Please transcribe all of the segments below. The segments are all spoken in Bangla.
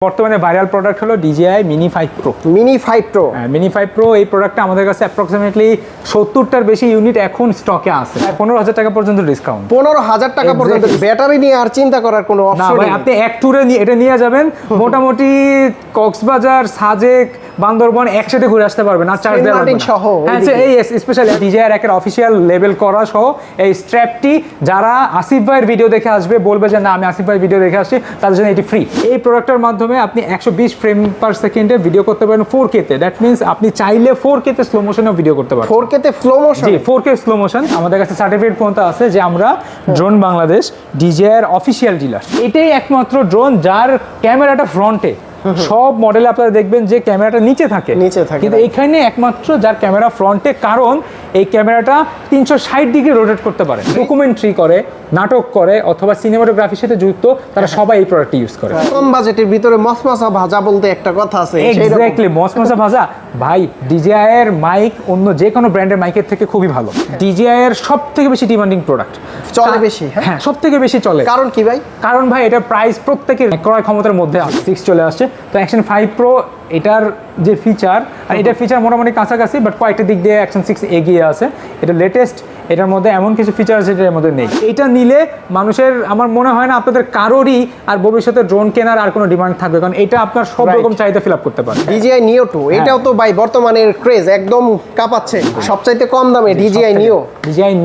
বর্তমানে ভাইরাল প্রোডাক্ট হলো DJI Mini 5 Pro। Mini 5 pro. Mini 5 Pro এই প্রোডাক্টটা আমাদের কাছে অ্যাপ্রক্সিমেটলি 70টার বেশি ইউনিট এখন স্টকে আছে। 15,000 টাকা পর্যন্ত ডিসকাউন্ট। 15,000 টাকা পর্যন্ত ব্যাটারি নিয়ে আর চিন্তা করার কোনো না অপশন ভাই, নেই। আপনি এক ট্যুরে এটা নিয়ে যাবেন, মোটামুটি কক্সবাজার, সাজেক, বান্দরবন একসাথে ঘুরে আসতে পারবেন আর চার্জ দেওয়া লাগবে না। সহ হ্যাঁ, এই স্পেশালি DJI এর অফিশিয়াল লেবেল করা সহ এই স্ট্র্যাপটি যারা আসিফ ভাইয়ের ভিডিও দেখে আসবে, বলবে যে না আমি আসিফ ভাইয়ের ভিডিও দেখে আসছি, তাদের জন্য এটি ফ্রি। এই প্রোডাক্টের মাধ্যমে আপনি 120 ফ্রেম পার সেকেন্ডে ভিডিও করতে পারেন 4K তে। দ্যাট মিন্স আপনি চাইলে 4K তে স্লো মোশনেও ভিডিও করতে পারেন। 4K তে স্লো মোশন? জি, 4K স্লো মোশন। আমাদের কাছে সার্টিফিকেট পর্যন্ত আছে যে আমরা ড্রোন বাংলাদেশ DJI এর অফিশিয়াল ডিলার। এটাই একমাত্র ড্রোন যার ক্যামেরাটা ফ্রন্টে। সব মডেলে আপনারা দেখবেন যে ক্যামেরাটা নিচে থাকে, কিন্তু এখানে একমাত্র যার ক্যামেরা ফ্রন্টে, কারণ এই ক্যামেরাটা 360 ডিগ্রি রোটেট করতে পারে। ডকুমেন্টারি করে, নাটক করে অথবা সিনেমাটোগ্রাফির সাথে যুক্ত, তারা সবাই এই প্রোডাক্টটি ইউজ করে। কম বাজেটের ভিতরে মসমসা ভাজা বলতে একটা কথা আছে। এক্স্যাক্টলি, মসমসা ভাজা। ভাই, DJI এর মাইক অন্য যে কোনো ব্র্যান্ডের মাইকের থেকে খুবই ভালো। DJI এর সবথেকে বেশি ডিমান্ডিং প্রোডাক্ট, চলে বেশি। হ্যাঁ, সবথেকে বেশি চলে। কারণ কি ভাই? কারণ ভাই এটার প্রাইস প্রত্যেকের ক্রয় ক্ষমতার মধ্যে 6 চলে আসছে। তো অ্যাকশন 5 প্রো এটার যে ফিচার, আর এটার ফিচার মোটামুটি কাছাকাছি, বাট কয়েকটা দিক দিয়ে অ্যাকশন 6 এগিয়ে আছে। এটা লেটেস্ট, এটার মধ্যে এমন কিছু ফিচার আছে যেটার মধ্যে নেই। এটা নিলে মানুষের, আমার মনে হয় না আপনাদের কারোরই আর ভবিষ্যতে ড্রোন কেনার আর কোনো ডিমান্ড থাকবে, কারণ এটা আপনার সব রকম চাহিদা ফিল আপ করতে পারে। DJI Neo 2 এটাও তো ভাই বর্তমানের ক্রেজ একদম কাঁপাচ্ছে। সবচাইতে কম দামে DJI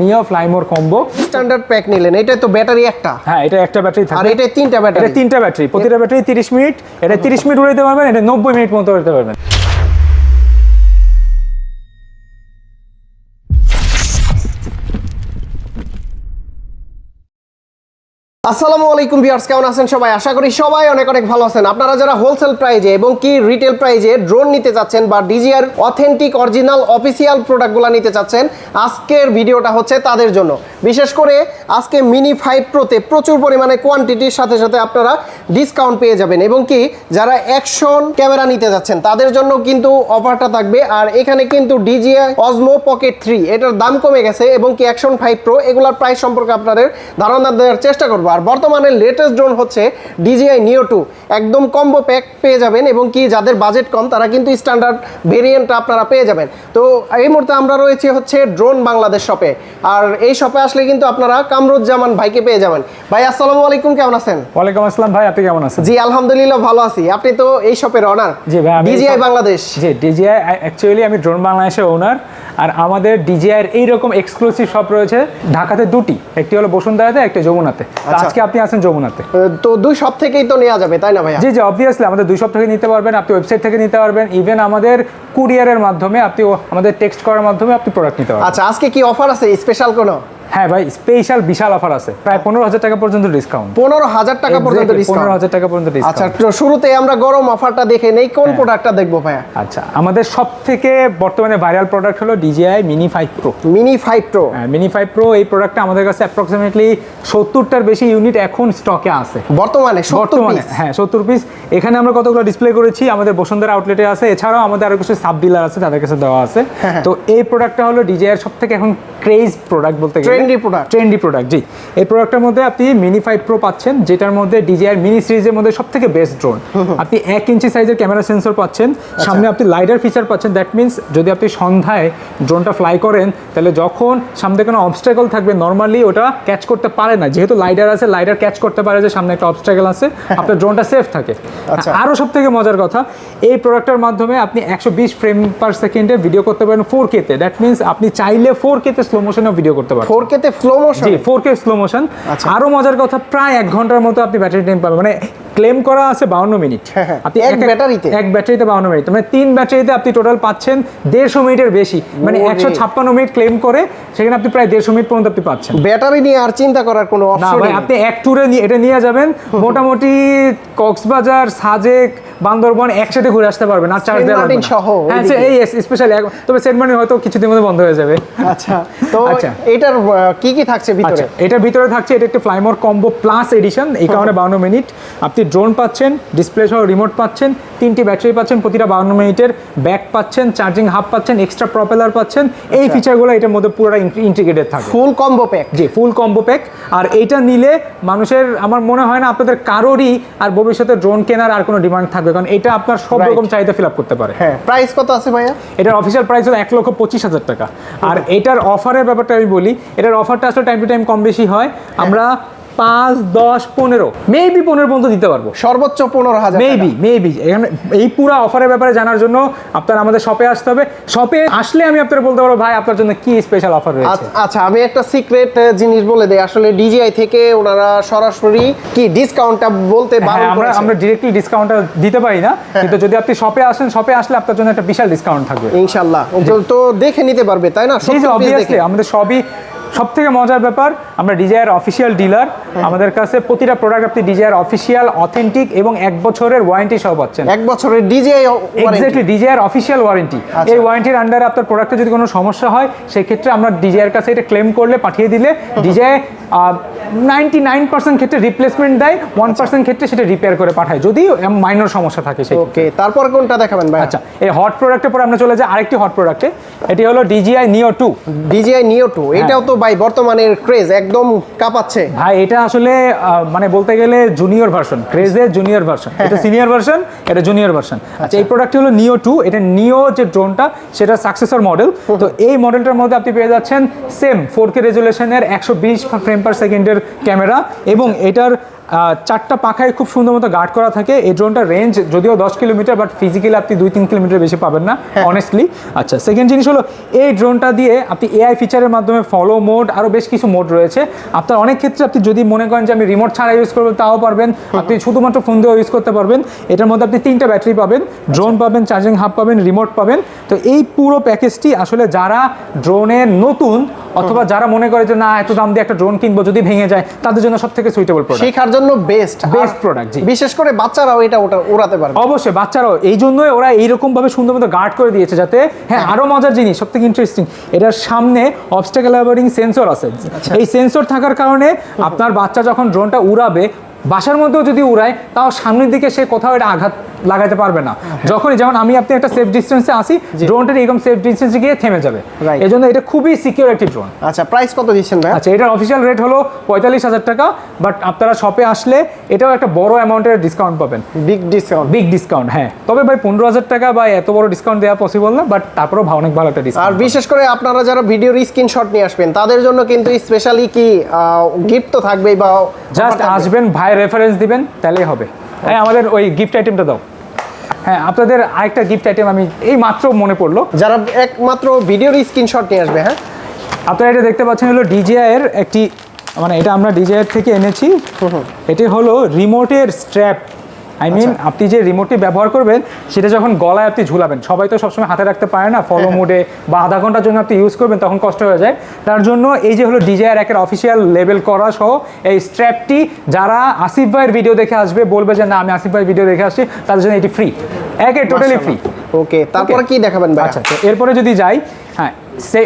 Neo Fly More combo standard pack নিলেন। এটা তো ব্যাটারি একটা। হ্যাঁ, এটা একটা ব্যাটারি থাকে। আর এটা তিনটা ব্যাটারি। এটা তিনটা ব্যাটারি, প্রতিটা ব্যাটারি 30 মিনিট। এটা 30 মিনিট উড়াইতে পারবেন, এটা 90 মিনিট মতো উড়াইতে পারবেন। আসসালামু আলাইকুম ভিউয়ার্স, কেমন আছেন সবাই? আশা করি সবাই অনেক অনেক ভালো আছেন। আপনারা যারা হোলসেল প্রাইজে এবং কি রিটেল প্রাইজে ড্রোন নিতে চাচ্ছেন বা DJI এর অথেন্টিক অরিজিনাল অফিসিয়াল প্রোডাক্টগুলো নিতে চাচ্ছেন, আজকের ভিডিওটা হচ্ছে তাদের জন্য। বিশেষ করে আজকে মিনি 5 প্রোতে প্রচুর পরিমাণে কোয়ান্টিটির সাথে সাথে আপনারা ডিসকাউন্ট পেয়ে যাবেন, এবং কি যারা অ্যাকশন ক্যামেরা নিতে যাচ্ছেন তাদের জন্য কিন্তু অফারটা থাকবে। আর এখানে কিন্তু DJI Osmo Pocket 3 এটার দাম কমে গেছে, এবং কি অ্যাকশন 5 প্রো এগুলোর প্রাইস সম্পর্কে আপনাদের ধারণা দেওয়ার চেষ্টা করবো। আর বর্তমানে লেটেস্ট ড্রোন হচ্ছে DJI Neo 2, একদম কম্বো প্যাক পেয়ে যাবেন, এবং কি যাদের বাজেট কম তারা কিন্তু স্ট্যান্ডার্ড ভেরিয়েন্ট আপনারা পেয়ে যাবেন। তো এই মুহূর্তে আমরা রয়েছে হচ্ছে ড্রোন বাংলাদেশ শপে, আর এই শপে আসলে কিন্তু আপনারা কামরুজ্জামান ভাইকে পেয়ে যাবেন। ভাই আসসালামু আলাইকুম, কেমন আছেন? ওয়ালাইকুম আসসালাম ভাই, আপনি কেমন আছেন? জি আলহামদুলিল্লাহ ভালো আছি। আপনি তো এই শপের ওনার? জি ভাই, আমি DJI বাংলাদেশ। জি, DJI অ্যাকচুয়ালি আমি ড্রোন বাংলাদেশের ওনার। আর আমাদের DJI এর এইরকম এক্সক্লুসিভ শপ রয়েছে ঢাকাতে দুটি, একটি হলো বসুন্ধরাতে, একটা যমুনাতে। আজকে আপনি আছেন যমুনাতে। তো দুই শপ থেকেই তো নেওয়া যাবে তাই না ভাইয়া? জি জি, অবভিয়াসলি আমাদের দুই শপ থেকে নিতে পারবেন, আপনি ওয়েবসাইট থেকে নিতে পারবেন, ইভেন আমাদের কুরিয়ারের মাধ্যমে, আপনি আমাদের টেক্সট করার মাধ্যমে আপনি প্রোডাক্ট নিতে পারবেন। আচ্ছা, আজকে কি অফার আছে স্পেশাল কোনো? হ্যাঁ ভাই, স্পেশাল বিশাল অফার আছে, প্রায় 15,000 টাকা পর্যন্ত ডিসকাউন্ট। 15,000 টাকা পর্যন্ত ডিসকাউন্ট? 15,000 টাকা পর্যন্ত ডিসকাউন্ট। আচ্ছা, তো শুরুতে আমরা গরম অফারটা দেখে নেই, কোন প্রোডাক্টটা দেখবো ভাইয়া? আচ্ছা, আমাদের সবথেকে বর্তমানে ভাইরাল প্রোডাক্ট হলো DJI Mini 5 Pro। Mini 5 pro. হ্যাঁ, Mini 5 Pro এই প্রোডাক্টটা আমাদের কাছে অ্যাপ্রক্সিমেটলি 70টার বেশি ইউনিট এখন স্টকে আছে বর্তমানে 70 পিস? হ্যাঁ, 70 পিস। এখানে আমরা কতগুলো ডিসপ্লে করেছি, আমাদের বসুন্ধরা আউটলেটে আছে, এছাড়াও আমাদের আরো কিছু সাব ডিলার আছে, তাদের কাছে দেওয়া আছে। তো এই প্রোডাক্টটা হলো DJI এর সবথেকে এখন ক্রেজ প্রোডাক্ট বলতে গেলে, ট্রেন্ডি প্রোডাক্ট। জি, এই প্রোডাক্টের মধ্যে আপনি Mini 5 Pro পাচ্ছেন, যেটার মধ্যে DJI মিনি সিরিজের মধ্যে সবথেকে বেস্ট ড্রোন। আপনি 1 ইঞ্চি সাইজের ক্যামেরা সেন্সর পাচ্ছেন, সামনে আপনি লাইডার ফিচার পাচ্ছেন। দ্যাট মিন্স যদি আপনি সন্ধ্যায় ড্রোনটা ফ্লাই করেন, তাহলে যখন সামনে কোনো অবস্ট্যাকল থাকবে, নর্মালি ওটা ক্যাচ করতে পারে না, যেহেতু লাইডার আছে, লাইডার ক্যাচ করতে পারে যে সামনে একটা অবস্ট্যাকল আছে, আপনার ড্রোনটা সেফ থাকে। আরও সবথেকে মজার কথা, এই প্রোডাক্টের মাধ্যমে আপনি 120 ফ্রেম পার সেকেন্ডে ভিডিও করতে পারেন 4K তে। দ্যাট মিন্স আপনি চাইলে 4K তে স্লো মোশনেও ভিডিও করতে পারেন। 4K তে স্লো মোশন? জি, 4K স্লো মোশন। আরো মজার কথা, প্রায় 1 ঘন্টার মতো আপনি ব্যাটারি টাইম পাবেন, মানে ক্লেম করা আছে 52 মিনিট। আপনি এক ব্যাটারিতে 52 মিনিট, মানে 3 ব্যাটারিতে আপনি টোটাল পাচ্ছেন 150 মিনিটের বেশি, মানে 156 মিনিট ক্লেম করে সেখানে আপনি প্রায় 150 মিনিট পর্যন্ত আপনি পাচ্ছেন। ব্যাটারি নিয়ে আর চিন্তা করার কোনো অপশন নেই। আপনি এক ট্যুরে এটা নিয়ে যাবেন, মোটামুটি কক্সবাজার, সাজেক, বান্দরবন একসাথে ঘুরে আসতে পারবেন, আর চার্জ সেন্ট দেওয়া লাগবে মার্টিন না। সহ হ্যাঁ ওইদিকে। এই স্পেশালি, তবে সেন্ট মার্টিন হয়তো কিছুদিনের মধ্যে বন্ধ হয়ে যাবে। আচ্ছা, তো আচ্ছা। এটার কি কি থাকছে ভিতরে? আচ্ছা, এটার ভিতরে থাকছে, এটা একটা ফ্লাইমোর কম্বো প্লাস এডিশন, এই কারণে 52 মিনিট আপনি ড্রোন পাচ্ছেন, ডিসপ্লে সহ রিমোট পাচ্ছেন, 3টি ব্যাটারি পাচ্ছেন, প্রতিটা 52 মিনিটের ব্যাক পাচ্ছেন, চার্জিং হাব পাচ্ছেন, এক্সট্রা প্রপেলার পাচ্ছেন। এই ফিচারগুলো এটার মধ্যে পুরোটা ইন্টিগ্রেটেড থাকে, ফুল কম্বো প্যাক। জি ফুল কম্বো প্যাক। আর এইটা নিলে মানুষের, আমার মনে হয় না আপনাদের কারোরই আর ভবিষ্যতে ড্রোন কেনার আর কোনো ডিমান্ড থাকবে, কারণ এটা আপনার সব Right. রকম চাহিদা ফিল আপ করতে পারে। হ্যাঁ, প্রাইস কত আছে ভাইয়া? এটার অফিসিয়াল প্রাইস হলো 1,25,000 টাকা। আর এটার অফারের ব্যাপারটা আমি বলি, এটার অফারটা আসলে টাইম টু টাইম কম বেশি হয়। আমরা 5, 10, 15 মেবি 15 পর্যন্ত দিতে পারবো, সর্বোচ্চ 15,000 মেবি। এখানে এই পুরো অফারের ব্যাপারে জানার জন্য আপনার আমাদের শপে আসতে হবে। শপে আসলে আমি আপনার বলতে পারবো ভাই আপনার জন্য কি স্পেশাল অফার রয়েছে। আচ্ছা, আমি একটা সিক্রেট জিনিস বলে দেই, আসলে ডিজিআই থেকে ওনারা সরাসরি কি ডিসকাউন্টটা বলতে হ্যাঁ, বারণ করেছে। আমরা ডিরেক্টলি ডিসকাউন্টটা দিতে পারি না, কিন্তু যদি আপনি শপে আসেন, শপে আসলে আপনার জন্য একটা বিশাল ডিসকাউন্ট থাকবে ইনশাআল্লাহ। তো দেখে নিতে পারবে, তাই না? সব অবভিয়াসলি আমাদের সবই। সব থেকে মজার ব্যাপার, আমরা ডিজায়ার অফিসিয়াল ডিলার, আমাদের কাছে প্রতিটা প্রোডাক্ট আপনি ডিজায়ার অফিসিয়াল অথেন্টিক এবং 1 বছরের ওয়ারেন্টি সহ পাচ্ছেন। 1 বছরের DJI exactly, desire official warranty. এই ওয়ারেন্টির আন্ডারে আপনার প্রোডাক্টে যদি কোনো সমস্যা হয়, সেই ক্ষেত্রে আমরা ডিজায়ার কাছে এটা ক্লেম করলে, পাঠিয়ে দিলে ডিজায়ার 99% ক্ষেত্রে রিপ্লেসমেন্ট দেয়, 1% ক্ষেত্রে সেটা রিপেয়ার করে পাঠায় যদি মাইনর সমস্যা থাকে সেই। ওকে, তারপর কোনটা দেখাবেন ভাই? আচ্ছা, এই হট প্রোডাক্টের পরে আমরা চলে যাই আরেকটি হট প্রোডাক্টে। এটি হলো DJI Neo 2। DJI Neo 2, এটাও তো ভাই বর্তমানের ক্রেজ একদম কাঁপাচ্ছে ভাই এটা আসলে মানে বলতে গেলে জুনিয়র ভার্সন, ক্রেজের জুনিয়র ভার্সন। এটা সিনিয়র ভার্সন, এটা জুনিয়র ভার্সন। আচ্ছা, এই প্রোডাক্টটি হলো Neo 2। এটা নিও যে ড্রোনটা, সেটা সাকসেসর মডেল। তো এই মডেলটার মধ্যে আপনি পেয়ে যাচ্ছেন সেম 4K রেজুলেশনের 120 ফ্রেম পার সেকেন্ডের ক্যামেরা, এবং এটার 4টা পাখায় খুব সুন্দর মতো গার্ড করা থাকে। এই ড্রোনটার রেঞ্জ যদিও 10 কিলোমিটার, বাট ফিজিক্যালি আপনি 2-3 কিলোমিটার বেশি পাবেন না অনেস্টলি। আচ্ছা, সেকেন্ড জিনিস হলো এই ড্রোনটা দিয়ে আপনি এআই ফিচারের মাধ্যমে ফলো মোড, আরও বেশ কিছু মোড রয়েছে। আপনার অনেক ক্ষেত্রে আপনি যদি মনে করেন যে আমি রিমোট ছাড়া ইউজ করবো, তাও পারবেন। আপনি শুধুমাত্র ফোন দিয়েও ইউজ করতে পারবেন। এটার মধ্যে আপনি 3টা ব্যাটারি পাবেন, ড্রোন পাবেন, চার্জিং হাব পাবেন, রিমোট পাবেন। তো এই পুরো প্যাকেজটি আসলে যারা ড্রোনের নতুন, অথবা যারা মনে করে যে না এত দাম দিয়ে একটা ড্রোন কিনবো যদি ভেঙে যায়, তাদের জন্য সবথেকে সুইটেবল প্রোডাক্ট, শেখার জন্য বেস্ট প্রোডাক্ট। জি, বিশেষ করে বাচ্চারাও এটা উড়াতে পারবে। অবশ্যই বাচ্চারাও, এই জন্যই ওরা এইরকম ভাবে সুন্দর মতো গার্ড করে দিয়েছে যাতে। হ্যাঁ, আরো মজার জিনিস, সব থেকে ইন্টারেস্টিং, এটার সামনে অবস্টাকেল অ্যাভয়েডিং সেন্সর আছে। এই সেন্সর থাকার কারণে আপনার বাচ্চা যখন ড্রোনটা উড়াবে, বাসার মধ্যেও যদি উড়ায়, তাও সামনের দিকে সে কোথাও এটা আঘাত লাগাতে পারবে না। যখনই, যেমন আমি আপনি একটা সেফ ডিস্টেন্সে আসি, ড্রোনটা এরকম সেফ ডিস্টেন্সে গিয়ে থেমে যাবে। এই জন্য এটা খুবই সিকিউর একটি ড্রোন। আচ্ছা, প্রাইস কত দিচ্ছেন ভাই? আচ্ছা, এটার অফিসিয়াল রেট হলো 45,000 টাকা, বাট আপনারা শপে আসলে এটাও একটা বড় অ্যামাউন্টের ডিসকাউন্ট পাবেন। বিগ ডিসকাউন্ট, হ্যাঁ। তবে ভাই 15,000 টাকা বা এত বড় ডিসকাউন্ট দেওয়া পসিবল না, বাট তারপরেও অনেক ভালো একটা আর ডিসকাউন্ট। বিশেষ করে আপনারা যারা ভিডিওর স্ক্রিনশট নিয়ে আসবেন, তাদের জন্য কিন্তু স্পেশালি কি গিফট তো থাকবেই, বা জাস্ট আসবেন, ভাই রেফারেন্স দিবেন, তাহলেই হবে। হ্যাঁ, আমাদের ওই গিফট আইটেমটা দাও। হ্যাঁ, আপনাদের আরেকটা গিফট আইটেম আমি এই মাত্র মনে পড়লো, যারা একমাত্র ভিডিওর স্ক্রিনশট নিয়ে আসবে। হ্যাঁ, আপনারা এটা দেখতে পাচ্ছেন, হলো DJI এর একটি, মানে এটা আমরা DJI এর থেকে এনেছি। এটি হলো রিমোটের স্ট্র্যাপ। আই মিন, আপনি যে রিমোটটি ব্যবহার করবেন, সেটা যখন গলায় আপনি ঝুলাবেন, সবাই তো সবসময় হাতে রাখতে পারে না, ফলো মোডে বা আধা ঘন্টার জন্য আপনি ইউজ করবেন, তখন কষ্ট হয়ে যায়। তার জন্য এই যে হলো DJI এর অফিসিয়াল লেবেল করা সহ এই স্ট্র্যাপটি, যারা আসিফ ভাইয়ের ভিডিও দেখে আসবে, বলবে যে না আমি আসিফ ভাইয়ের ভিডিও দেখে আসছি, তাদের জন্য এটি ফ্রি, টোটালি ফ্রি। ওকে, তারপরে কি দেখাবেন ভাই? আচ্ছা, তো এরপরে যদি যাই, হ্যাঁ,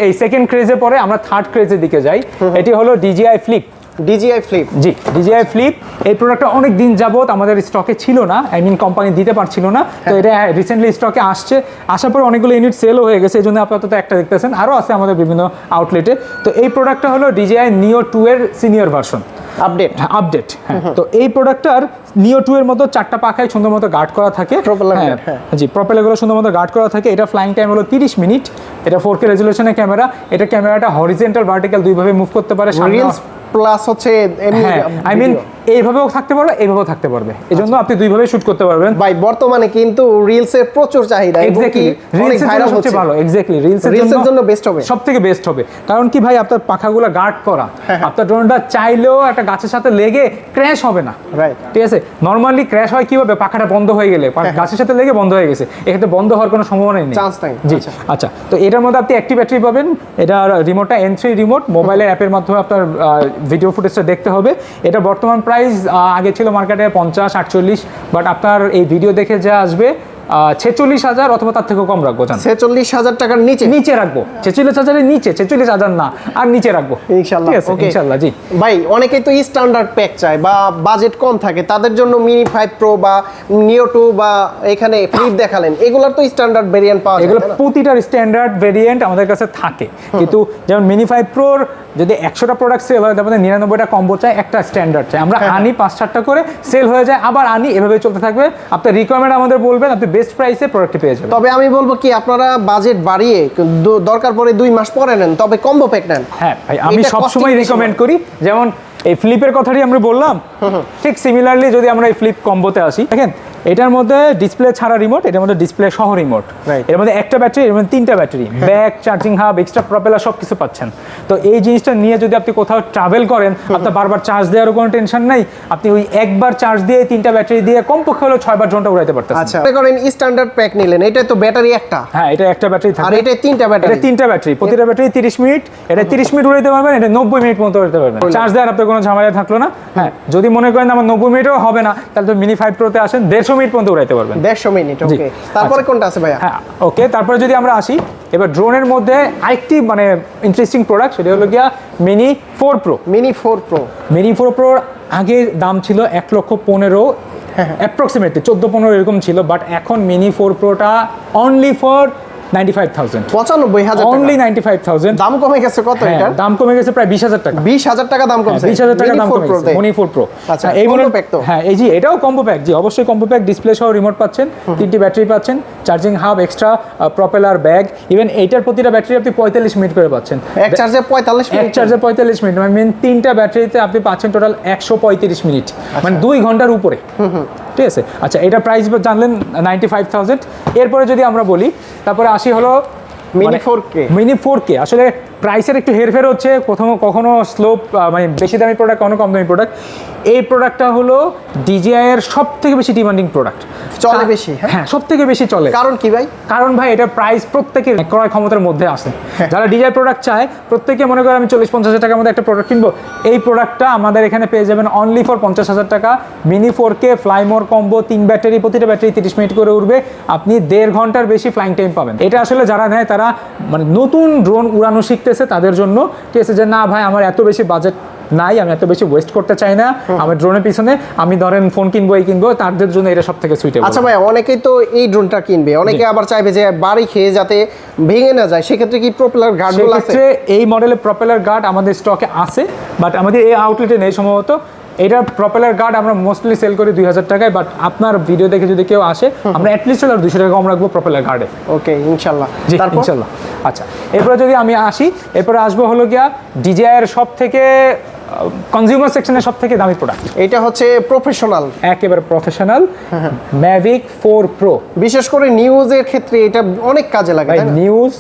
এই সেকেন্ড ক্রেজের পরে আমরা থার্ড ক্রেজের দিকে যাই। এটি হলো DJI Flip। DJI Flip, জি, DJI Flip। এই প্রোডাক্টটা অনেক দিন যাবত আমাদের স্টকে ছিল না, আই মিন কোম্পানি দিতে পারছিল না। তো এটা রিসেন্টলি স্টকে আসছে, আসার পর অনেকগুলো ইউনিট সেলও হয়ে গেছে, এই জন্য আপাতত একটা দেখতেছেন, আরও আছে আমাদের বিভিন্ন আউটলেটে। তো এই প্রোডাক্টটা হলো DJI Neo 2 এর সিনিয়র ভার্সন আপডেট। হ্যাঁ, তো এই প্রোডাক্টটার Neo 2 এর মতো 4টা পাখায় সুন্দর মতো গার্ড করা থাকে। জি, প্রপেলারগুলো সুন্দর মতো গার্ড করা থাকে। এটা ফ্লাইং টাইম হলো 30 মিনিট। এটা 4K রেজুলেশনের ক্যামেরা। এটা ক্যামেরাটা হরিজন্টাল ভার্টিক্যাল দুইভাবে মুভ করতে পারে। প্লাস হচ্ছে আই মিন এইভাবেও থাকতে পারবে, এইভাবেও থাকতে পারবে, এই জন্য আপনি দুইভাবে শুট করতে পারবেন। ভাই বর্তমানে কিন্তু রিলসের প্রচুর চাহিদা, সবচেয়ে ভালো। এক্স্যাক্টলি, রিলসের জন্য বেস্ট হবে, সবথেকে বেস্ট হবে। কারণ কি ভাই, আপনার পাখাগুলো গার্ড করা, আপনার ড্রোনটা চাইলেও একটা গাছের সাথে লেগে ক্র্যাশ হবে না। ঠিক আছে, নরমালি ক্র্যাশ হয় কিভাবে, পাখাটা বন্ধ হয়ে গেলে, গাছের সাথে লেগে বন্ধ হয়ে গেছে, এক্ষেত্রে বন্ধ হওয়ার কোনো সম্ভাবনাই নেই, চান্স নাই। জি, আচ্ছা। তো এটার মধ্যে আপনি একটি ব্যাটারি পাবেন। এটা রিমোটটা N3 রিমোট, মোবাইলের অ্যাপের মাধ্যমে আপনার ভিডিও ফুটেজটা দেখতে হবে। এটা বর্তমান প্রাইস প্রাইস আগে ছিল মার্কেটে 50-48, বাট আপনার এই ভিডিও দেখে যা আসবে 46,000 অথবা তার থেকেও কম রাখবো। 46,000 টাকার নিচে রাখবো, 46,000-এর নিচে, 46,000 না, আর নিচে রাখবো ইনশাআল্লাহ। ওকে ইনশাআল্লাহ। জি ভাই, অনেকেই তো স্ট্যান্ডার্ড প্যাক চায় বা বাজেট কম থাকে, তাদের জন্য মিনি 5 প্রো বা নিও 2 বা এখানে ফ্লিপ দেখালেন, এগুলোর তো স্ট্যান্ডার্ড ভেরিয়েন্ট পাওয়া যায়। এগুলো প্রতিটার স্ট্যান্ডার্ড ভেরিয়েন্ট আমাদের কাছে থাকে, কিন্তু যেমন মিনি 5 প্রোর যদি 100টা প্রোডাক্ট সেল হয়, তারপরে 99টা কম্বো চাই, একটা স্ট্যান্ডার্ড চাই। আমরা আনি 5-7টা করে, সেল হয়ে যায়, আবার আনি, এভাবে চলতে থাকবে। আপনার রিকোয়ারমেন্ট আমাদের বলবেন, আপনি বেস্ট প্রাইসে প্রোডাক্টটি পেয়ে যাবেন। তবে আমি বলবো কি, আপনারা বাজেট বাড়িয়ে দরকার পড়ে 2 মাস পরে নেন, তবে কম্বো প্যাক নেন। হ্যাঁ ভাই, আমি সবসময় রিকমেন্ড করি, যেমন এই ফ্লিপের কথাটি আমরা বললাম, ঠিক সিমিলারলি যদি আমরা এই ফ্লিপ কম্বোতে আসি, দেখেন এটার মধ্যে ডিসপ্লে ছাড়া রিমোট, এটার মধ্যে ডিসপ্লে সহ রিমোট, এর মধ্যে একটা ব্যাটারি, এর মধ্যে 3টা battery, back, charging hub, extra propeller, সব কিছু পাচ্ছেন। তো এই জিনিসটা নিয়ে যদি আপনি কোথাও ট্রাভেল করেন, আপনার বারবার চার্জ দেওয়ারও কোনো টেনশন নাই, আপনি ওই একবার চার্জ দিয়ে 3টা ব্যাটারি দিয়ে কমপক্ষে হলো 6বার ড্রোনটা উড়াইতে পারতেছেন। আচ্ছা, মনে করেন স্ট্যান্ডার্ড প্যাক নিলেন, এটা তো ব্যাটারি একটা, হ্যাঁ এটা একটা ব্যাটারি থাকে, আর এটা 3টা ব্যাটারি, এটা 3টা ব্যাটারি, প্রতিটা ব্যাটারি 30 মিনিট, এটা 30 মিনিট উড়াইতে পারবেন, এটা 90 মিনিট পর্যন্ত উড়াইতে পারবেন। চার্জ দেওয়ার আপনার কোনো ঝামেলা থাকলো না। হ্যাঁ, যদি মনে করেন আমার 90 মিনিটও হবে না, তাহলে তো মিনি 5 প্রোতে আসেন, 150 মিনিট পর্যন্ত উড়াইতে পারবেন। 150 মিনিট। ওকে, তারপরে কোনটা আছে ভাইয়া? হ্যাঁ ওকে, তারপরে যদি আমরা আসি এবার ড্রোনের মধ্যে আরেকটি মানে ইন্টারেস্টিং প্রোডাক্ট, সেটা হলো গিয়া mini 4 pro. Mini 4 pro, mini 4 প্রোর আগে দাম ছিল 1,15,000, অ্যাপ্রক্সিমেটলি 14-15 এরকম ছিল, বাট এখন মিনি 4 প্রোটা অনলি ফর 95,000, 95,000 অনলি 95,000। দাম কমে গেছে কত? এটা দাম কমে গেছে প্রায় 20,000 টাকা। 20,000 টাকা দাম কমছে, 20,000 টাকা দাম কমে গেছে মিনি 4 প্রো। আচ্ছা, এই মডেল প্যাক তো? হ্যাঁ, এই জি, এটাও কম্বো প্যাক। জি অবশ্যই কম্বো প্যাক, ডিসপ্লে সহ রিমোট পাচ্ছেন, 3টি ব্যাটারি পাচ্ছেন, charging hub, extra propeller, bag, even এইটার প্রতিটা ব্যাটারি আপনি 45 মিনিট করে পাচ্ছেন। এক চার্জে 45 মিনিট? এক চার্জে 45 মিনিট, মানে 3টা ব্যাটারিতে আপনি পাচ্ছেন টোটাল 135 মিনিট, মানে 2 ঘন্টার উপরে। ঠিক আছে, আচ্ছা এটা প্রাইস জানলেন 95,000। এরপরে যদি আমরা বলি, তারপরে আসি হলো মিনি 4K। মিনি 4K আসলে প্রাইসের একটু হেরফের হচ্ছে, কখনো স্লোপ, মানে বেশি দামি প্রোডাক্ট, কখনো কম দামি প্রোডাক্ট। এই প্রোডাক্টটা হলো DJI এর সব থেকে বেশি ডিমান্ডিং প্রোডাক্ট, চলে বেশি। হ্যাঁ সব থেকে বেশি চলে। কারণ কি ভাই? কারণ ভাই এটা প্রাইস প্রত্যেকের ক্রয় ক্ষমতার মধ্যে আছে। যারা DJI প্রোডাক্ট চায়, প্রত্যেকে মনে করে আমি 40-50 টাকার মধ্যে একটা প্রোডাক্ট কিনবো, এই প্রোডাক্টটা আমাদের এখানে পেয়ে যাবেন অনলি ফর 50,000 টাকা। মিনি 4K ফ্লাই মোর কম্বো, 3 ব্যাটারি, প্রতিটা ব্যাটারি 30 মিনিট করে উঠবে, আপনি 1.5 ঘন্টার বেশি ফ্লাইং টাইম পাবেন। এটা আসলে যারা নেয় তারা মানে নতুন ড্রোন উড়ানো শিখতেছে তাদের জন্য, ঠিক আছে, যে না ভাই আমার এত বেশি বাজেট নাই, আমি এত বেশি ওয়েস্ট করতে চাই না আমার ড্রোনের পিছনে, আমি ধরেন ফোন কিনবো, এই কিনবো, তাদের জন্য এটা সব থেকে সুইটেবল। আচ্ছা ভাই, অনেকেই তো এই ড্রোনটা কিনবে, অনেকে আবার চাইবে যে বাড়ি খেয়ে যাতে ভেঙে না যায়, সেক্ষেত্রে কি প্রপেলার গার্ডগুলো আছে? এই মডেলের প্রপেলার গার্ড আমাদের স্টকে আছে, বাট আমাদের এই আউটলেটে নেই সম্ভবত। এটার প্রপেলার গার্ড আমরা মোস্টলি সেল করি 2,000 টাকায়, বাট আপনার ভিডিও দেখে যদি কেউ আসে, আমরা অ্যাটলিস্ট 200 টাকা কম রাখবো প্রপেলার গার্ডে। ওকে, ইনশাল্লাহ। জি ইনশাল্লাহ। আচ্ছা, এরপরে যদি আমি আসি, এরপরে আসবো হলো গিয়া DJI এর সব থেকে কনজিউমার সেকশনের সব থেকে দামি প্রোডাক্ট। এটা হচ্ছে প্রফেশনাল, একেবারে প্রফেশনাল, ম্যাভিক 4 প্রো। বিশেষ করে নিউজের ক্ষেত্রে এটা অনেক কাজে লাগে। নিউজ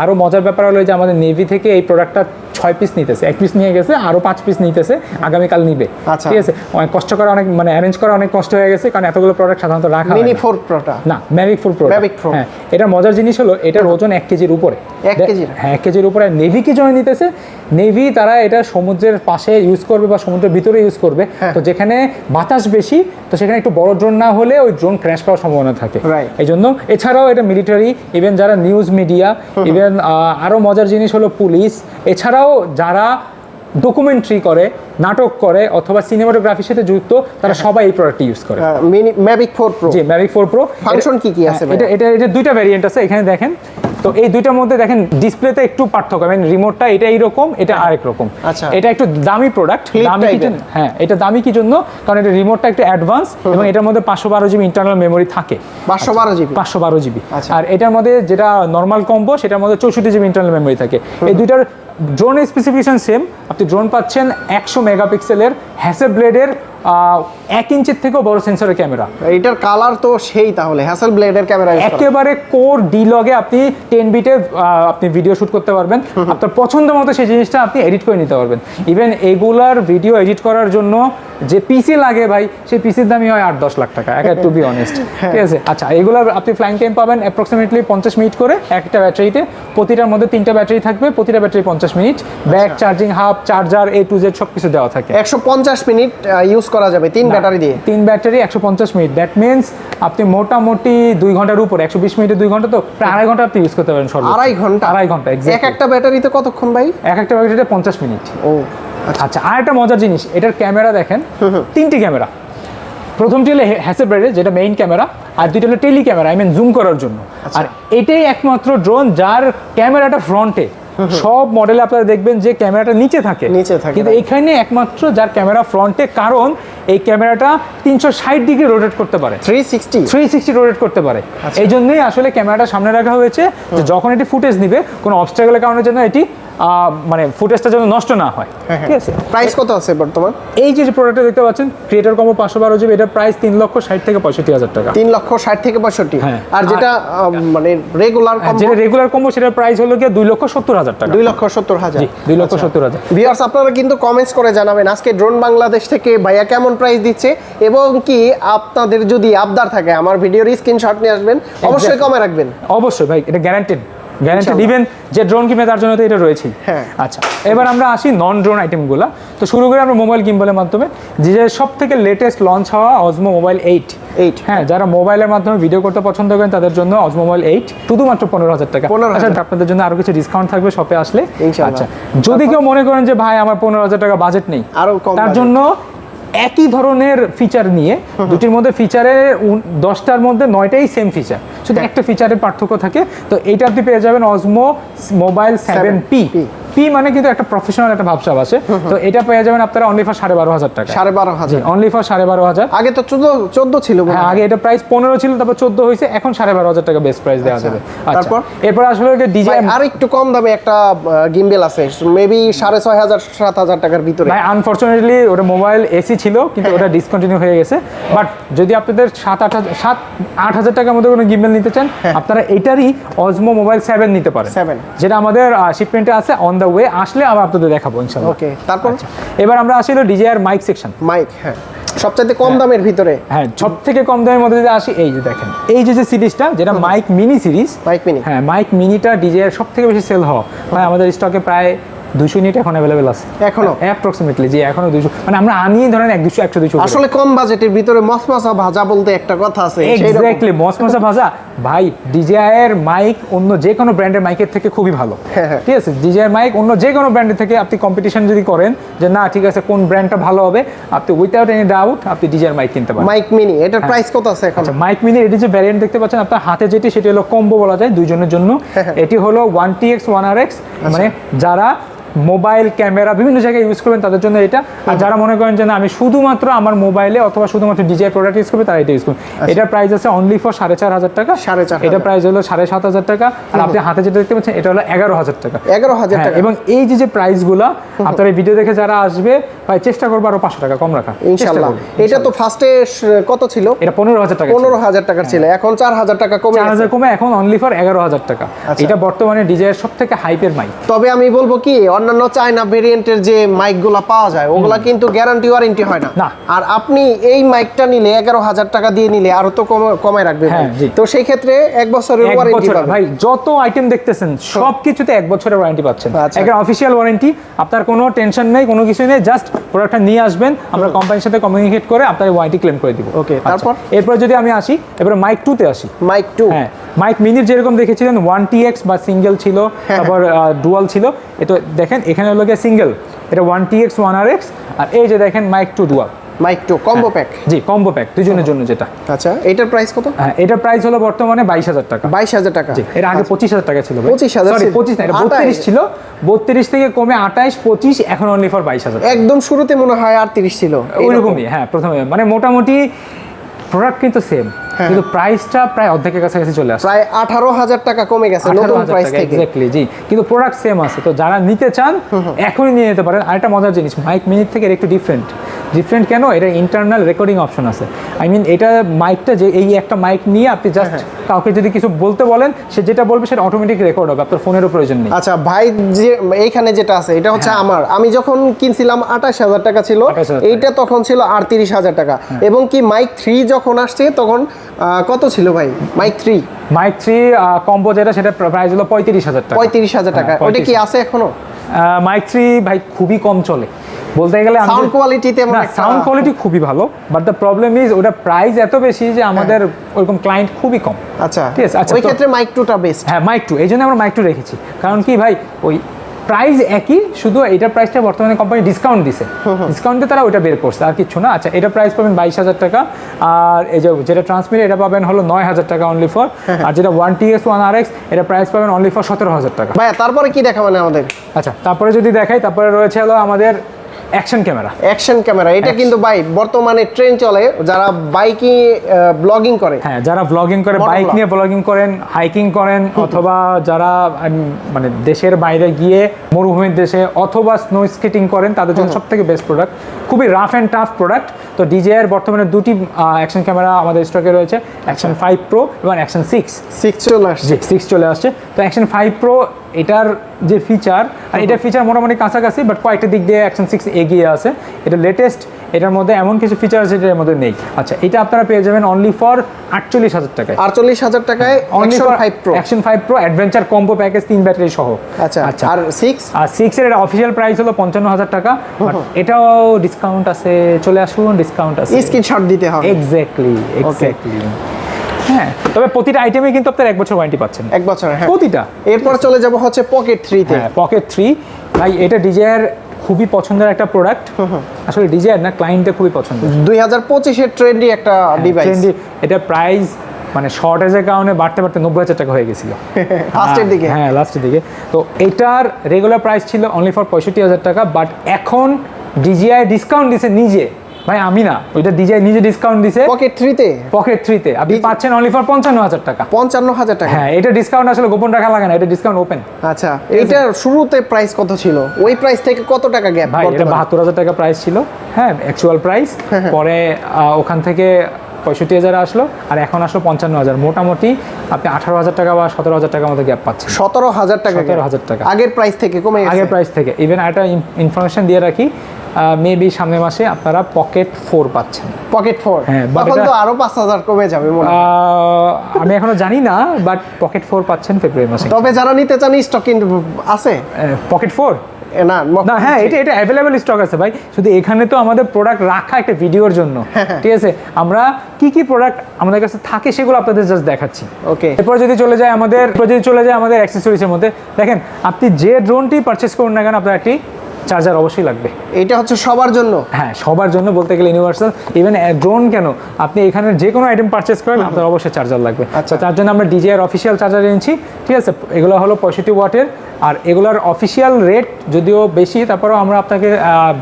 আরও মজার ব্যাপার হলো যে আমাদের নেভি থেকে এই প্রোডাক্টটা 6 পিস নিতেছে, 1 পিস নিয়ে গেছে, আরও 5 পিস নিতেছে, আগামীকাল নিবে। ঠিক আছে, অনেক কষ্ট করা, অনেক মানে অ্যারেঞ্জ করা অনেক কষ্ট হয়ে গেছে, কারণ এতগুলো প্রোডাক্ট সাধারণত রাখা হয় না। মিনি 4 প্রোটা না, ম্যাভিক 4 প্রো। হ্যাঁ, এটা মজার জিনিস হলো এটার ওজন 1 কেজির উপরে। 1 কেজি? হ্যাঁ 1 কেজির উপরে। নেভি কি জন্য নিতেছে? নেভি তারা এটা সমুদ্রের পাশে ইউজ করবে বা সমুদ্রের ভিতরে ইউজ করবে, তো যেখানে বাতাস বেশি, তো সেখানে একটু বড় ড্রোন না হলে ওই ড্রোন ক্র্যাশ করার সম্ভাবনা থাকে, এই জন্য। এছাড়াও এটা মিলিটারি, ইভেন যারা নিউজ মিডিয়া, ইভেন আরও মজার জিনিস হলো পুলিশ, এছাড়াও যারা ডকুমেন্টারি করে, নাটক করে, অথবা সিনেমাটোগ্রাফির সাথে যুক্ত, তারা সবাই এই প্রোডাক্টটি ইউজ করে। Mavic 4 pro. জি, ম্যাভিক 4 প্রো। ফাংশন কি আছে? এটা দুইটা ভ্যারিয়েন্ট আছে, এখানে দেখেন। তো এই দুইটার মধ্যে দেখেন ডিসপ্লেতে একটু পার্থক্য, মানে রিমোটটা এটা এইরকম, এটা আরেক রকম। আচ্ছা, এটা একটু দামি প্রোডাক্ট। দামি কি জন্য? হ্যাঁ, এটা দামি কি জন্য? কারণ এটা রিমোটটা একটু অ্যাডভান্স, এবং এটার মধ্যে 512 জিবি ইন্টারনাল মেমোরি থাকে। 512 জিবি। আর এটার মধ্যে যেটা নর্মাল কম্বো, সেটার মধ্যে 64 জিবি ইন্টারনাল মেমোরি থাকে। এই দুইটার ড্রোনের স্পেসিফিকেশন সেম। আপনি ড্রোন পাচ্ছেন 100 মেগাপিক্সেলের হ্যাসেলব্লেডের 1 ইঞ্চির থেকেও বড় সেন্সরের ক্যামেরা। এটার কালার তো সেই, তাহলে হ্যাসেল ব্লেডের ক্যামেরা একেবারে কোর ডি লগে আপনি 10 বিটে আপনি ভিডিও শুট করতে পারবেন, আপনার পছন্দ মতো সেই জিনিসটা আপনি এডিট করে নিতে পারবেন। ইভেন এইগুলার ভিডিও এডিট করার জন্য যে পিসি লাগে ভাই, সেই পিসির দামই হয় 8-10 লাখ টাকা, টু বি অনেস্ট, ঠিক আছে। আচ্ছা, এগুলোর আপনি ফ্লাইং টাইম পাবেন অ্যাপ্রক্সিমেটলি 50 মিনিট করে একটা ব্যাটারিতে, প্রতিটার মধ্যে 3টা ব্যাটারি থাকবে, প্রতিটা battery 50 minute, back charging hub, charger A to Z সব কিছু দেওয়া থাকে। 150 মিনিট ইউজ করা যাবে 3 ব্যাটারি দিয়ে। 3 ব্যাটারি 150 মিনিট, দ্যাট মিন্স আপনি মোটামুটি 2 ঘন্টার উপর, 120 মিনিটে 2 ঘন্টা, তো প্রায় 2.5 ঘন্টা আপনি ইউজ করতে পারেন সর্বোচ্চ। 2.5 ঘন্টা এক্স্যাক্টলি। একটা ব্যাটারিতে কতক্ষণ ভাই? একটা ব্যাটারিতে 50 মিনিট। ও আচ্ছা, আর একটা মজার জিনিস, এটার ক্যামেরা দেখেন, 3টি ক্যামেরা। প্রথমটি হলো হ্যাসেলব্লেডের, যেটা মেইন ক্যামেরা, আর দুইটা হলো tele camera, I mean zoom করার জন্য। আর এটাই একমাত্র ড্রোন যার ক্যামেরাটা ফ্রন্টে। সব মডেলে আপনারা দেখবেন যে ক্যামেরাটা নিচে থাকে, কিন্তু এখানে একমাত্র যার ক্যামেরা ফ্রন্টে, কারণ এই ক্যামেরাটা 360 ডিগ্রি রোটেট করতে পারে, 360 রোটেট করতে পারে। এই জন্যই আসলে ক্যামেরাটা সামনে রাখা হয়েছে, যে যখন এটি ফুটেজ নিবে কোনো অবস্ট্রাগলের কারণে যেন এটি মানে ফুটেজটা যেন নষ্ট না হয়। ঠিক আছে। প্রাইস কত আছে বর্তমান? এই যে প্রোডাক্টটা দেখতে পাচ্ছেন, ক্রিয়েটর কম্বো 512 জিবি, এটা প্রাইস 3,60,000 থেকে 65,000 টাকা। 3,60,000 থেকে 65,000। হ্যাঁ। আর যেটা মানে রেগুলার কম্বো, যেটা রেগুলার কম্বো, সেটার প্রাইস হলো কি 2,70,000 টাকা। 2,70,000। জি, 2,70,000। ভিউয়ার্স, আপনারা কিন্তু কমেন্টস করে জানাবেন আজকে ড্রোন বাংলাদেশ থেকে ভাইয়া কেমন প্রাইস দিচ্ছে, এবং কি আপনাদের যদি আবদার থাকে আমার ভিডিওর স্ক্রিনশট নিয়ে আসবেন, অবশ্যই কমে রাখবেন। অবশ্যই ভাই, এটা গ্যারান্টেড ইভেন যে ড্রোন কিনবে তার জন্য তো এটা রয়েছেই। আচ্ছা, এবার আমরা আসি নন ড্রোন আইটেমগুলো। তো শুরু করি আমরা মোবাইল গিম্বলের মাধ্যমে, যে সব থেকে লেটেস্ট লঞ্চ হওয়া অজমো মোবাইল 8। হ্যাঁ, যারা মোবাইলের মাধ্যমে ভিডিও করতে পছন্দ করেন তাদের জন্য অজমো মোবাইল 8 শুধুমাত্র 15,000 টাকা। আচ্ছা, আপনাদের জন্য আরো কিছু ডিসকাউন্ট থাকবে শপে আসলে। আচ্ছা, যদি কেউ মনে করেন যে ভাই আমার 15,000 টাকা বাজেট নেই, তার জন্য একই ধরনের ফিচার নিয়ে, দুটির মধ্যে ফিচারের 10টার মধ্যে 9টাই সেম ফিচার, শুধু একটা ফিচারের পার্থক্য থাকে। তো এইটা আপনি পেয়ে যাবেন অজমো মোবাইল 7P। পি মানে কিন্তু একটা প্রফেশনাল একটা ভাবসাব আছে। তো এটা পেয়ে যাবেন আপনারা অনলি ফর 12,500 টাকা। 12,500 অনলি ফর 12,500। আগে তো 14 ছিল। হ্যাঁ, আগে এটা প্রাইস 15 ছিল, তারপর 14 হয়েছে, এখন 12,500 টাকা বেস্ট প্রাইস দেওয়া যাবে। তারপর এরপর আসলে এটা ডিজাইন আর একটু কম দামে একটা গিম্বেল আছে, মেবি 6,500-7,000 টাকার ভিতরে। ভাই আনফরচুনেটলি ওটা মোবাইল এসি ছিল, কিন্তু ওটা ডিসকন্টিনিউ হয়ে গেছে। বাট যদি আপনাদের 7-8,000 টাকার মধ্যে কোনো গিম্বেল নিতে চান, আপনারা এটারই অজমো মোবাইল 7 নিতে পারেন, যেটা আমাদের শিপমেন্টে আছে, অন দ্য ওয়ে আসলে আমরা আপনাদের দেখাবো ইনশাআল্লাহ। ওকে, তারপর এবার আমরা আসি DJI মাইক সেকশন। মাইক, হ্যাঁ, সবচেয়ে কম দামের ভিতরে। হ্যাঁ, সব থেকে কম দামের মধ্যে যদি আসি, এই যে দেখেন, এই যে সিরিজটা, যেটা মাইক মিনি সিরিজ। হ্যাঁ, মাইক মিনিটা DJI সব থেকে বেশি সেল হওয়া। ভাই আমাদের স্টকে প্রায় 200 ইউনিট এখন अवेलेबल আছে, এখনো অ্যাপ্রক্সিমেটলি। জি, এখনো 200, মানে আমরা আনি ধরেন 100, 200 আসলে কম বাজেটের ভিতরে মসমসা ভাজা বলতে একটা কথা আছে। এক্স্যাক্টলি, মসমসা ভাজা। ভাই DJI এর মাইক অন্য যে কোনো ব্র্যান্ডের মাইকের থেকে খুবই ভালো। ঠিক আছে, DJI এর মাইক অন্য যে কোনো ব্র্যান্ডের থেকে আপনি কম্পিটিশন যদি করেন যে না ঠিক আছে কোন ব্র্যান্ডটা ভালো হবে, আপনি উইদাউট এনি ডাউট আপনি DJI এর মাইক কিনতে পারেন। মাইক মিনি, এটার প্রাইস কত আছে এখন? আচ্ছা, মাইক মিনি এটি যে ভ্যারিয়েন্ট দেখতে পাচ্ছেন আপনার হাতে, যেটি সেটি হলো কম্বো বলা যায় দুইজনের জন্য। এটি হলো 1TX 1RX, মানে যারা মোবাইল ক্যামেরা বিভিন্ন জায়গায় ইউজ করবেন তাদের জন্য এটা। আর যারা মনে করেন যে না আমি শুধুমাত্র আমার মোবাইলে অথবা শুধুমাত্র DJI প্রোডাক্ট ইউজ করবে, তারা এটা ইউজ করবেন। এটার প্রাইস আছে অনলি ফর 4,500 টাকা। এটা প্রাইস হলো 7,500 টাকা। আর আপনি হাতে যেটা দেখতে পাচ্ছেন এটা হলো 11,000 টাকা। 11,000 টাকা। এবং এই যে প্রাইসগুলো আপনারা ভিডিও দেখে যারা আসবে, ভাই চেষ্টা করবো আরো 500 টাকা কম রাখা ইনশাআল্লাহ। এটা তো ফার্স্টে কত ছিল? এটা 15,000 টাকা। 15,000 টাকা ছিল, এখন 4,000 টাকা কমে, 4,000 কমে এখন অনলি ফর 11,000 টাকা। এটা বর্তমানে DJI এর সবথেকে হাইপের মাইক। তবে আমি বলবো কি, অন্যান্য চায়না ভেরিয়েন্টের যে মাইকগুলো পাওয়া যায় ওগুলা কিন্তু গ্যারান্টি ওয়ারেন্টি হয় না। আর আপনি এই মাইকটা নিলে 11,000 টাকা দিয়ে নিলে আরো তো কমায় রাখবে। তো সেই ক্ষেত্রে 1 বছরের ওয়ারেন্টি পাবেন। ভাই যত আইটেম দেখতেছেন সবকিছুতে 1 বছরের ওয়ারেন্টি পাচ্ছেন, একটা অফিশিয়াল ওয়ারেন্টি। আপনার কোনো টেনশন নেই, কোনো কিছু নেই, জাস্ট প্রোডাক্টটা নিয়ে আসবেন, আমরা কোম্পানির সাথে কমিউনিকেট করে আপনার ওয়ারেন্টি ক্লেম করে দিব। ওকে, তারপর এরপর যদি আমি আসি এবারে মাইক 2 তে আসি। মাইক 2, হ্যাঁ, মাইক মিনির যেরকম দেখেছিলেন 1TX বা সিঙ্গেল ছিল, তারপর ডুয়াল ছিল। এটা দেখেন এখানে হলো গিয়ে সিঙ্গেল, এটা 1TX 1RX। আর এই যে দেখেন mic 2 dual, mic 2 combo pack. জি, কম্বো প্যাক দুজনের জন্য যেটা। আচ্ছা, এটার প্রাইস কত? হ্যাঁ, এটার প্রাইস হলো বর্তমানে 22,000 টাকা। 22,000 টাকা। জি, এর আগে 25,000 টাকা ছিল। 25,000 সরি 25 না, এটা 32 ছিল। 32 থেকে কমে 28, 25, এখন অনলি ফর 22,000। একদম শুরুতে মনে হয় 38 ছিল ওইরকমই। হ্যাঁ, প্রথমে মানে মোটামুটি প্রোডাক্ট কিন্তু সেম, কিন্তু প্রাইসটা প্রায় অর্ধেকের কাছাকাছি চলে আসে, প্রায় 18,000 টাকা কমে গেছে নতুন প্রাইস থেকে। এক্স্যাক্টলি, জি, কিন্তু প্রোডাক্ট সেম আছে। তো যারা নিতে চান এখনই নিয়ে নিতে পারেন। আরেকটা মজার জিনিস, মাইক মিনিট থেকে একটু ডিফারেন্ট, ডিফারেন্ট কেন? এটা ইন্টারনাল রেকর্ডিং অপশন আছে। আই মিন এটা মাইকটা যে এই একটা মাইক নিয়ে আপনি জাস্ট কাউকে যদি কিছু বলতে বলেন, সে যেটা বলবে সেটা অটোমেটিক রেকর্ড হবে, আপনার ফোনেরও প্রয়োজন নেই। আচ্ছা ভাই, যে এইখানে যেটা আছে এটা হচ্ছে আমার, আমি যখন কিনছিলাম 28,000 টাকা ছিল, 28,000 এইটা তখন ছিল 38,000 টাকা। এবং কি মাইক 3 যখন আসছে তখন কত ছিল ভাই মাইক 3? মাইক 3 কম্বো যেটা, সেটা প্রাইস হলো 35,000 টাকা। 35,000 টাকা। ওটা কি আছে এখনো? মাইক 3 ভাই খুবই কম চলে বলতে গেলে। সাউন্ড কোয়ালিটি তেমন না, সাউন্ড কোয়ালিটি খুবই ভালো, বাট দ্য প্রবলেম ইজ ওটা প্রাইস এত বেশি যে আমাদের ওরকম ক্লায়েন্ট খুবই কম। আচ্ছা ঠিক আছে, আচ্ছা ওই ক্ষেত্রে মাইক 2টা বেস্ট। হ্যাঁ, মাইক 2, এই জন্য আমরা মাইক 2 রেখেছি। কারণ কি ভাই, ওই প্রাইস একই, শুধু এইটার প্রাইসটা বর্তমানে কোম্পানি ডিসকাউন্ট দিছে, ডিসকাউন্টে তারা ওইটা বের করছে, আর কিছু না। আচ্ছা, এটা প্রাইস পাবেন 22,000 টাকা। আর এই যে যেটা ট্রান্সমিট, এটা পাবেন হলো 9,000 টাকা অনলি ফর। আর যেটা 1TS1RX, এটা প্রাইস পাবেন অনলি ফর 17,000 টাকা। ভাই তারপরে কি দেখাবেন আমাদের? আচ্ছা, তারপরে যদি দেখাই, তারপরে রয়েছে হলো আমাদের অ্যাকশন ক্যামেরা। অ্যাকশন ক্যামেরা, এটা কিন্তু ভাই বর্তমানে ট্রেন্ড চলে, যারা বাইকে ব্লগিং করে। হ্যাঁ, যারা ব্লগিং করে, বাইক নিয়ে ব্লগিং করেন, হাইকিং করেন, অথবা যারা মানে দেশের বাইরে গিয়ে মরুভূমির দেশে অথবা স্নো স্কেটিং করেন, তাদের জন্য সবথেকে বেস্ট প্রোডাক্ট, খুবই রাফ অ্যান্ড টাফ প্রোডাক্ট। তো DJI এর বর্তমানে দুটি অ্যাকশন ক্যামেরা আমাদের স্টকে রয়েছে, অ্যাকশন 5 প্রো এবং অ্যাকশন 6 চলে আসছে। 6 চলে আসছে। তো অ্যাকশন 5 প্রো এটার যে ফিচার, আর এটার ফিচার মোটামুটি কাছাকাছি, বাট কয়েকটা দিক দিয়ে অ্যাকশন 6 এগিয়ে আছে। এটা লেটেস্ট, এটার মধ্যে এমন কিছু ফিচার আছে যেটার মধ্যে নেই। আচ্ছা, এটা আপনারা পেয়ে যাবেন অনলি ফর 48,000 টাকায়। 48,000 টাকায় action 5 pro. Action 5 pro adventure combo package, 3 battery সহ। আচ্ছা আচ্ছা। আর 6 এর এটা অফিশিয়াল প্রাইস হলো 55,000 টাকা, বাট এটাও ডিসকাউন্ট আছে, চলে আসুন, ডিসকাউন্ট আছে। স্ক্রিনশট দিতে হবে। এক্স্যাক্টলি। হ্যাঁ, তবে প্রতিটা আইটেমে কিন্তু আপনার 1 বছর ওয়ারেন্টি পাচ্ছেন। 1 বছর, হ্যাঁ প্রতিটা। এরপর চলে যাব হচ্ছে পকেট 3 তে। হ্যাঁ, পকেট 3 ভাই, এটা DJI এর খুবই পছন্দের একটা প্রোডাক্ট। আসলে DJI না, ক্লায়েন্টের খুবই পছন্দ। 2025 এর ট্রেন্ডি একটা ডিভাইস। ট্রেন্ডি, এটা প্রাইস মানে শর্টেজের কারণে বাড়তে 90,000 টাকা হয়ে গেছিল লাস্টের দিকে। হ্যাঁ, লাস্টের দিকে। তো এটার রেগুলার প্রাইস ছিল অনলি ফর 65,000 টাকা, বাট এখন DJI ডিসকাউন্ট দিছে নিজে। ভাই আমি না, ওইটা DJI নিজে ডিসকাউন্ট দিছে পকেট 3 তে। পকেট 3 তে আপনি পাচ্ছেন অনলি ফর 55,000 টাকা। 55,000 টাকা। হ্যাঁ, এটা ডিসকাউন্ট আসলে গোপন রাখা লাগে না, এটা ডিসকাউন্ট ওপেন। আচ্ছা, এটার শুরুতে প্রাইস কত ছিল? ওই প্রাইস থেকে কত টাকা গ্যাপ? ভাই এটা 72,000 টাকা প্রাইস ছিল, হ্যাঁ, অ্যাকচুয়াল প্রাইস। পরে ওখান থেকে 65,000 আসলো, আর এখন আসলো 55,000। মোটামুটি আপনি 18,000 টাকা বা 17,000 টাকার মতো গ্যাপ পাচ্ছেন। 17,000 টাকা। 17,000 টাকা আগের প্রাইস থেকে কমে গেছে। আগের প্রাইস থেকে। ইভেন একটা ইনফরমেশন দিয়ে রাখি, মেবি সামনের মাসে আপনারা পকেট 4 পাচ্ছেন। পকেট 4? হ্যাঁ, তখন তো আরো 5,000 কমে যাবে মনে হয়। আমি এখনো জানি না, বাট পকেট 4 পাচ্ছেন ফেব্রুয়ারি মাসে। তবে যারা নিতে চান স্টক আছে পকেট 4 না। হ্যাঁ, এটা অ্যাভেলেবল স্টক আছে ভাই। শুধু এখানে তো আমাদের প্রোডাক্ট রাখা একটা ভিডিওর জন্য, ঠিক আছে। আমরা কি প্রোডাক্ট আমাদের কাছে থাকে সেগুলো আপনাদের জাস্ট দেখাচ্ছি। ওকে, এরপর যদি চলে যায় আমাদের অ্যাক্সেসরিজের মধ্যে, দেখেন আপনি যে ড্রোনটি পারচেজ করুন না কেন, আপনার একটি চার্জার অবশ্যই লাগবে। এটা হচ্ছে সবার জন্য। হ্যাঁ, সবার জন্য বলতে গেলে ইউনিভার্সাল। ইভেন ড্রোন কেন, আপনি এখানে যে কোনো আইটেম পারচেজ করেন, আপনার অবশ্যই চার্জার লাগবে। আচ্ছা, তার জন্য আমরা DJI এর অফিসিয়াল চার্জার এনেছি, ঠিক আছে। এগুলো হলো 65 ওয়াটের, আর এগুলোর অফিসিয়াল রেট যদিও বেশি, তারপরেও আমরা আপনাকে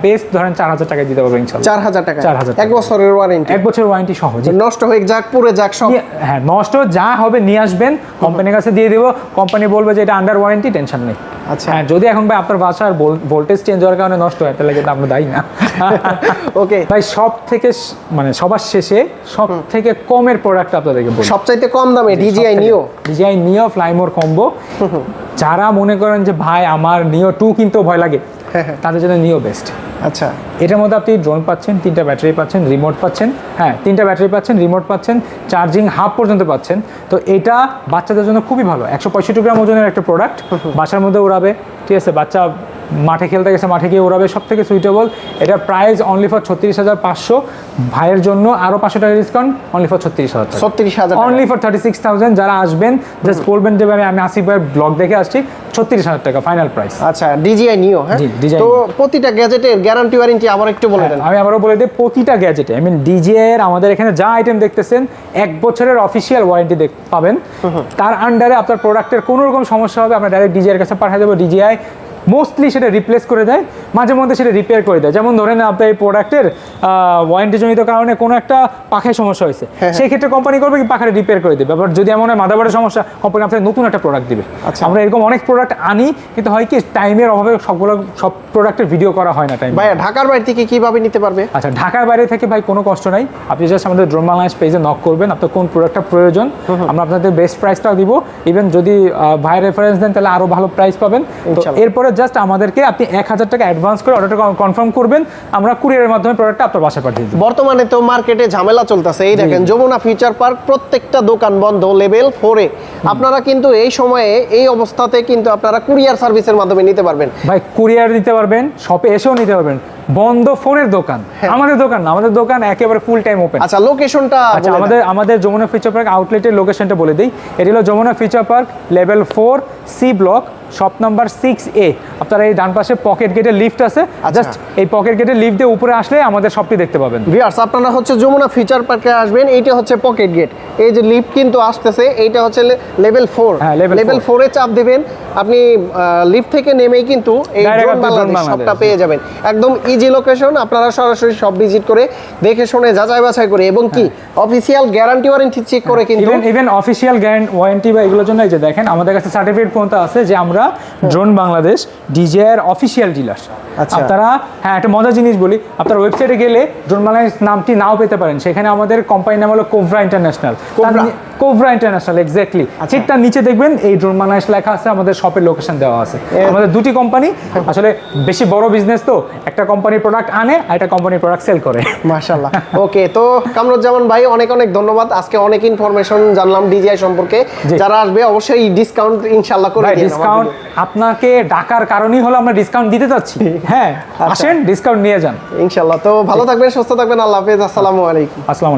বেস্ট ধরেন 4,000 টাকায় দিতে পারবো ইনশাআল্লাহ। 4,000 টাকা। 4,000 1 বছরের ওয়ারেন্টি। 1 বছরের ওয়ারেন্টি সহ। নষ্ট হয়ে যাক, পুরো যাক, সব। হ্যাঁ, নষ্ট যা হবে নিয়ে আসবেন, কোম্পানির কাছে দিয়ে দেবো, কোম্পানি বলবে যে এটা আন্ডার ওয়ারেন্টি, টেনশন নেই। আচ্ছা, হ্যাঁ, যদি এখন ভাই আপনার বাসার ভোল্টেজ চেঞ্জ হওয়ার কারণে নষ্ট হয়, তাহলে কিন্তু আমরা দায়ী না। ওকে ভাই, সবার শেষে সব থেকে কমের প্রোডাক্ট আপনাদেরকে বলবো, সবচাইতে কম দামে DJI নিও ফ্লাইমোর কম্বো। যারা মনে করেন যে ভাই আমার নিও 2 কিনতেও ভয় লাগে, তাদের জন্য নিও বেস্ট। আচ্ছা, এটার মধ্যে আপনি ড্রোন পাচ্ছেন, 3টা ব্যাটারি পাচ্ছেন, রিমোট পাচ্ছেন। হ্যাঁ, 3টা ব্যাটারি পাচ্ছেন, রিমোট পাচ্ছেন, চার্জিং হাফ পর্যন্ত পাচ্ছেন। তো এটা বাচ্চাদের জন্য খুবই ভালো। 165 গ্রাম ওজনের একটা প্রোডাক্ট, বাসার মধ্যে উড়াবে, ঠিক আছে। বাচ্চা মাঠে খেলতে গেছে, মাঠে গিয়ে উড়াবে, সব থেকে সুইটেবল। এটার প্রাইস অনলি ফর 36,500। ভাইয়ের জন্য আরও 500 টাকা ডিসকাউন্ট, অনলি ফর 36,000 টাকা। 36,000, অনলি ফর 36,000। যারা আসবেন জাস্ট বলবেন যে আমি আসিফ ভাইয়ের ব্লগ দেখে আসছি, 36,000 টাকা ফাইনাল প্রাইস। আচ্ছা, DJI নিও। হ্যাঁ, তো প্রতিটা গ্যাজেটের গ্যারান্টি ওয়ারেন্টি আবার একটু বলে দেন। আমি আবারও বলে দিই, প্রতিটা গ্যাজেটে DJI এর আমাদের এখানে যা আইটেম দেখতেছেন, 1 বছরের অফিসিয়াল ওয়ারেন্টি পাবেন। তার আন্ডারে আপনার প্রোডাক্টের কোনো রকম সমস্যা হবে, আমরা ডাইরেক্ট DJI এর কাছে পাঠিয়ে দেবো। DJI মোস্টলি সেটা রিপ্লেস করে দেয়, মাঝে মধ্যে সেটা রিপেয়ার করে দেয়। যেমন ধরেন আপনার এই প্রোডাক্টের ওয়ারেন্টিজনিত কারণে কোনো একটা পাখায় সমস্যা হয়েছে, সেই ক্ষেত্রে কোম্পানি করবে কি পাখাটা রিপেয়ার করে দেবে। আবার যদি এমন হয় মাদারবোর্ডের সমস্যা, কোম্পানি আপনাকে নতুন একটা প্রোডাক্ট দিবে। আমরা এরকম অনেক প্রোডাক্ট আনি, কিন্তু হয় কি টাইমের অভাবে সব প্রোডাক্টের ভিডিও করা হয় না টাইম। ভাই ঢাকার বাইরে থেকে কিভাবে নিতে পারবে? আচ্ছা, ঢাকার বাইরে থেকে ভাই কোনো কষ্ট নাই, আপনি জাস্ট আমাদের ড্রোন বাংলাদেশ পেজে নক করবেন, আপনার কোন প্রোডাক্টটা প্রয়োজন, আমরা আপনাদের বেস্ট প্রাইসটাও দিব। ইভেন যদি ভাই রেফারেন্স দেন তাহলে আরো ভালো প্রাইস পাবেন। তো এরপরে জাস্ট আমাদেরকে আপনি 1000 টাকা অ্যাডভান্স করে অর্ডারটা কনফার্ম করবেন, আমরা কুরিয়ারের মাধ্যমে প্রোডাক্টটা আপনার বাসায় পাঠিয়ে দেব। বর্তমানে তো মার্কেটে ঝামেলা চলতেছে, এই দেখেন যমুনা ফিউচার পার্ক প্রত্যেকটা দোকান বন্ধ লেভেল 4 এ। আপনারা কিন্তু এই সময়ে এই অবস্থাতে কিন্তু আপনারা কুরিয়ার সার্ভিসের মাধ্যমে নিতে পারবেন। ভাই কুরিয়ার নিতে পারবেন, শপে এসেও নিতে পারবেন। বন্ধ ফোনের দোকান, আমাদের দোকান না, আমাদের দোকান একেবারে ফুল টাইম ওপেন। আচ্ছা, লোকেশনটা আচ্ছা, আমাদের যমুনা ফিউচার পার্ক আউটলেটের লোকেশনটা বলে দিই। এটি হলো Jamuna future park level 4 C block, shop number 6A। আপনারা এই ডান পাশে পকেট গেটের লিফট আছে, জাস্ট এই পকেট গেটের লিফট দিয়ে উপরে আসলে আমাদের শপটি দেখতে পাবেন। ভিউয়ার্স, আপনারা হচ্ছে যমুনা ফিউচার পার্কে আসবেন, এইটা হচ্ছে পকেট গেট। এই যে লিফট কিন্তু আসতেছে, এইটা হচ্ছে লেভেল 4। হ্যাঁ, লেভেল 4 এ চাপ দিবেন, আপনি লিফট থেকে নেমেই কিন্তু এই ড্রোন বাংলাদেশ শপটা পেয়ে যাবেন। একদম ইজি লোকেশন, আপনারা সরাসরি সব ভিজিট করে দেখে শুনে যাচাই বাছাই করে এবং কি অফিসিয়াল গ্যারান্টি ওয়ারেন্টি চেক করে কিন্তু ইভেন অফিসিয়াল ওয়ারেন্টি বা এগুলোর জন্য এই যে দেখেন আমাদের কাছে সার্টিফিকেট পর্যন্ত আছে যে আমরা drone Bangladesh DGR official dealer. আপনারা হ্যাঁ, একটা মজার জিনিস বলি, আপনার ওয়েবসাইটে গেলে ড্রোন বাংলাদেশ নামটি নাও পেতে পারেন, সেখানে আমাদের কোম্পানির নাম হলো cobra international. Cobra international exactly, ঠিক তার নিচে দেখবেন এই ড্রোন বাংলাদেশ লেখা আছে, আমাদের শপের লোকেশন দেওয়া আছে। আমাদের দুটি কোম্পানি, আসলে বেশি বড় বিজনেস তো, একটা কোম্পানির প্রোডাক্ট আনে আর একটা কোম্পানির প্রোডাক্ট সেল করে। মাশাআল্লাহ। ওকে, তো কামরুজ্জামান ভাই অনেক অনেক ধন্যবাদ, আজকে অনেক ইনফরমেশন জানলাম ডিজিআই সম্পর্কে। যারা আসবে অবশ্যই ডিসকাউন্ট ইনশাআল্লাহ করে দিন। ডিসকাউন্ট আপনাকে ডাকার কারণেই হলো আমরা ডিসকাউন্ট দিতে যাচ্ছি। হ্যাঁ, আসেন ডিসকাউন্ট নিয়ে যান ইনশাআল্লাহ। তো ভালো থাকবেন, সুস্থ থাকবেন, আল্লাহ হাফেজ, আসসালামু আলাইকুম। আসসালামু আলাইকুম।